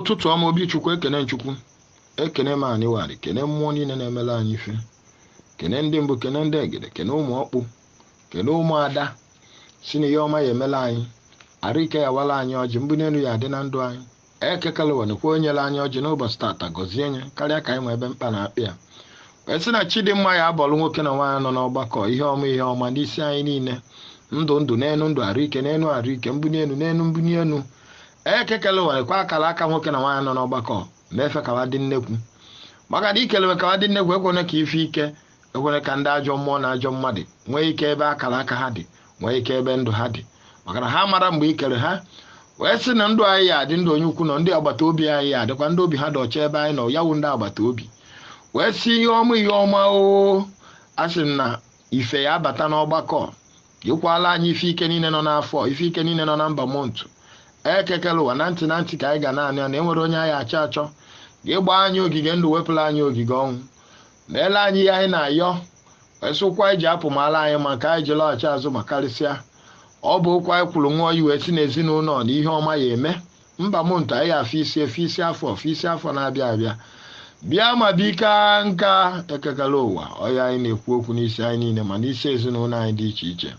ụtụtụ ọma obi chukwu ekene nchukwu ekene ma anyị warị kene mmụọ niile na-emela anyị ife kene ndị mbụ kene ndị egede kene ụmụ ọkpụ kene ụmụ ada si na ihe ọma ya emela anyị arụ ike ya wala anyị ọjị mbụ n'elu ya adị na ndụ anyị ekekelewanekwa onyela anyị ọjị n'ụbọchị tata gọzie nye karịa ka anyị nwe ebe mkpa na-akpị ya wee sị na chidimma ya abọlụ nwoke na nwaanyị nọ n'ọgbakọ ihe ọma n'isi anyị niile ndụ n'enu ndụ arụ ike n'enu arụ ike mbuni enu n'enu mbuni enu ekekelewanekwa akara aka nwoke na nwaanyị nọ n'ọgbakọ mefe kawa dị nnekwu maka na ikelewe kawa dị nnekwu ekwene ka ife ike ekwene ka ndị ajọ mmụọ na ajọ mmadụ nwee ike ebe akara aka ha dị nwee ike ebe ndụ ha dị maka na ha mara mgbe ikere ha wee sị na ndụ anyị ya adị ndụ onye ukwu nọ ndị agbata obi anyị ya adịkwa ndị obi ha dị ọcha ebe anyị nọ ya wụ ndị agbata obi wee sị ihe ọma a sị na ife ya abata n'ọgbakọ yikwala anyị ife ike niile nọ n'afọ ife ike niile nọ na mba montu ekekele ụwa na ntị ka anyị ga naanị ya na enwere onye anyị achọ ga-ịgba anyị ogige ndụ wepụla anyị ogige ọnwụ meela anyị ihe anyị na-ayọ wee sịkwa anyị ji apụ mala anyị maka anyị ji lọghachi azụ ma karịsịa ọ bụ okwu anyị kwuru ṅụọ iwe si n'ezinụlọ na ihe ọma ya eme mba montu anyị afọ isi afọ na-abịa abịa bịa ma bika nka ekekele ụwa ọya anyị na-ekwu okwu n'isi anyị niile ma n'isi ezinụlọ anyị dị iche iche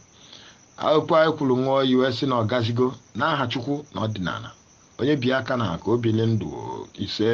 akwụkwọ anyị kwuru ṅụọ iwe si na ọgazigo n'aha Chukwu na ọdịnala onye bi aka na ka o bili ndụ ise